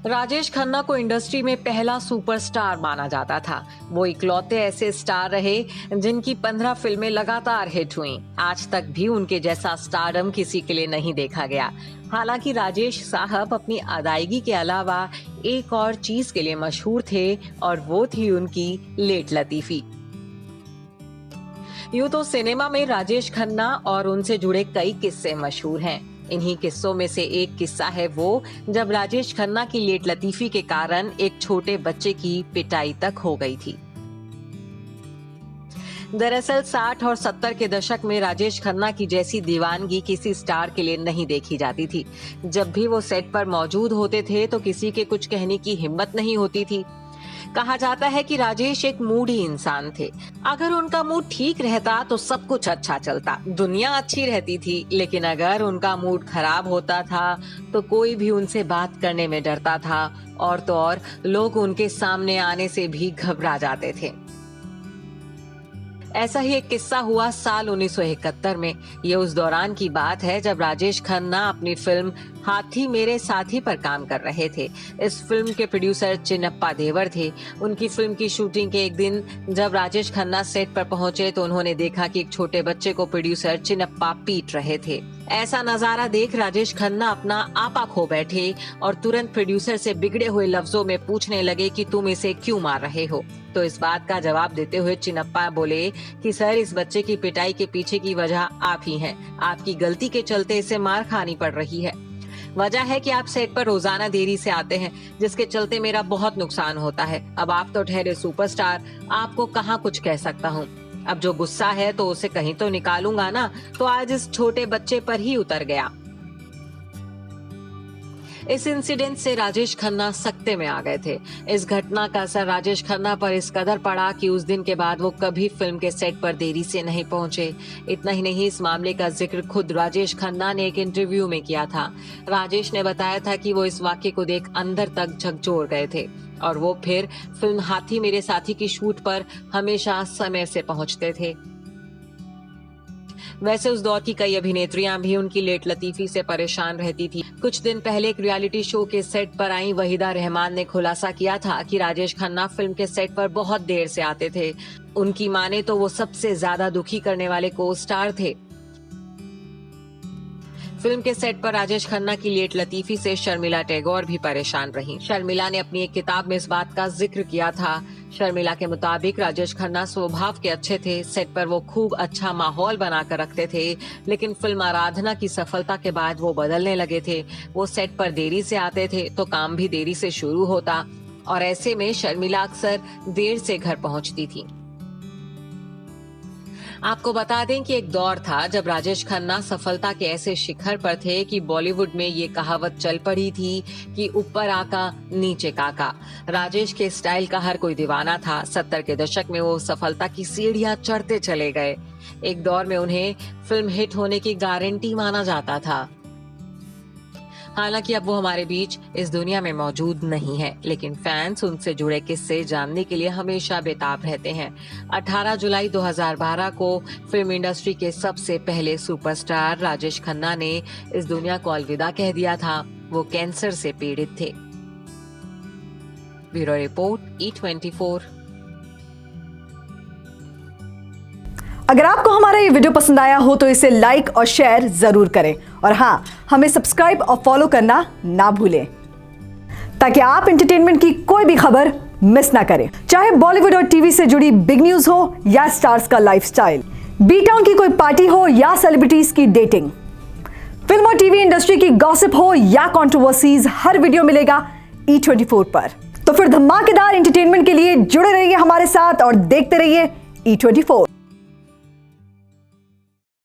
राजेश खन्ना को इंडस्ट्री में पहला सुपरस्टार माना जाता था। वो इकलौते ऐसे स्टार रहे जिनकी 15 फिल्में लगातार हिट हुईं। आज तक भी उनके जैसा स्टारडम किसी के लिए नहीं देखा गया। हालांकि राजेश साहब अपनी अदायगी के अलावा एक और चीज के लिए मशहूर थे और वो थी उनकी लेट लतीफी। यूं तो सिनेमा में राजेश खन्ना और उनसे जुड़े कई किस्से मशहूर हैं। इन्हीं किस्सों में से एक किस्सा है वो जब राजेश खन्ना की लेट लतीफी के कारण एक छोटे बच्चे की पिटाई तक हो गई थी। दरअसल 60 और 70 के दशक में राजेश खन्ना की जैसी दीवानगी किसी स्टार के लिए नहीं देखी जाती थी। जब भी वो सेट पर मौजूद होते थे तो किसी के कुछ कहने की हिम्मत नहीं होती थी। कहा जाता है कि राजेश एक मूडी इंसान थे। अगर उनका मूड ठीक रहता तो सब कुछ अच्छा चलता, दुनिया अच्छी रहती थी। लेकिन अगर उनका मूड खराब होता था तो कोई भी उनसे बात करने में डरता था और तो और लोग उनके सामने आने से भी घबरा जाते थे। ऐसा ही एक किस्सा हुआ साल 1971 में। ये उस दौरान की बात है जब राजेश खन्ना अपनी फिल्म हाथी मेरे साथी पर काम कर रहे थे। इस फिल्म के प्रोड्यूसर चिन्नप्पा देवर थे। उनकी फिल्म की शूटिंग के एक दिन जब राजेश खन्ना सेट पर पहुंचे तो उन्होंने देखा कि एक छोटे बच्चे को प्रोड्यूसर चिन्नप्पा पीट रहे थे। ऐसा नजारा देख राजेश खन्ना अपना आपा खो बैठे और तुरंत प्रोड्यूसर से बिगड़े हुए लफ्जों में पूछने लगे कि तुम इसे क्यों मार रहे हो। तो इस बात का जवाब देते हुए चिन्नप्पा बोले कि सर, इस बच्चे की पिटाई के पीछे की वजह आप ही हैं। आपकी गलती के चलते इसे मार खानी पड़ रही है। वजह है कि आप सेट पर रोजाना देरी से आते हैं, जिसके चलते मेरा बहुत नुकसान होता है। अब आप तो ठहरे सुपरस्टार, आपको कहाँ कुछ कह सकता हूँ। अब जो गुस्सा है तो उसे कहीं तो निकालूंगा ना, तो आज इस छोटे बच्चे पर ही उतर गया। इस इंसिडेंट से राजेश खन्ना सख्ते में आ गए थे। इस घटना का असर राजेश खन्ना पर इस कदर पड़ा कि उस दिन के बाद वो कभी फिल्म के सेट पर देरी से नहीं पहुंचे। इतना ही नहीं, इस मामले का जिक्र खुद राजेश खन्ना ने एक इंटरव्यू में किया था। राजेश ने बताया था कि वो इस वाक्य को देख अंदर तक झकझोर गए थे और वो फिर फिल्म हाथी मेरे साथी की शूट पर हमेशा समय से पहुंचते थे। वैसे उस दौर की कई अभिनेत्रियां भी उनकी लेट लतीफी से परेशान रहती थी। कुछ दिन पहले एक रियलिटी शो के सेट पर आई वहीदा रहमान ने खुलासा किया था कि राजेश खन्ना फिल्म के सेट पर बहुत देर से आते थे। उनकी माने तो वो सबसे ज्यादा दुखी करने वाले को स्टार थे। फिल्म के सेट पर राजेश खन्ना की लेट लतीफी से शर्मिला टैगोर भी परेशान रहीं। शर्मिला ने अपनी एक किताब में इस बात का जिक्र किया था। शर्मिला के मुताबिक राजेश खन्ना स्वभाव के अच्छे थे। सेट पर वो खूब अच्छा माहौल बनाकर रखते थे, लेकिन फिल्म आराधना की सफलता के बाद वो बदलने लगे थे। वो सेट पर देरी से आते थे तो काम भी देरी से शुरू होता और ऐसे में शर्मिला अक्सर देर से घर पहुंचती थी। आपको बता दें कि एक दौर था जब राजेश खन्ना सफलता के ऐसे शिखर पर थे कि बॉलीवुड में ये कहावत चल पड़ी थी कि ऊपर आका नीचे काका। राजेश के स्टाइल का हर कोई दीवाना था। 70 के दशक में वो सफलता की सीढ़ियां चढ़ते चले गए। एक दौर में उन्हें फिल्म हिट होने की गारंटी माना जाता था। हालांकि अब वो हमारे बीच इस दुनिया में मौजूद नहीं है, लेकिन फैंस उनसे जुड़े किस्से जानने के लिए हमेशा बेताब रहते हैं। 18 जुलाई 2012 को फिल्म इंडस्ट्री के सबसे पहले सुपरस्टार राजेश खन्ना ने इस दुनिया को अलविदा कह दिया था। वो कैंसर से पीड़ित थे। Bureau report E24। अगर आपको हमारा ये वीडियो पसंद आया हो तो इसे लाइक और शेयर जरूर करें और हाँ, हमें सब्सक्राइब और फॉलो करना ना भूलें ताकि आप एंटरटेनमेंट की कोई भी खबर मिस ना करें। चाहे बॉलीवुड और टीवी से जुड़ी बिग न्यूज हो या स्टार्स का लाइफस्टाइल, बी टाउन की कोई पार्टी हो या सेलिब्रिटीज की डेटिंग, फिल्म और टीवी इंडस्ट्री की गॉसिप हो या कंट्रोवर्सीज, हर वीडियो मिलेगा E24 पर। तो फिर धमाकेदार एंटरटेनमेंट के लिए जुड़े रहिए हमारे साथ और देखते रहिए E24।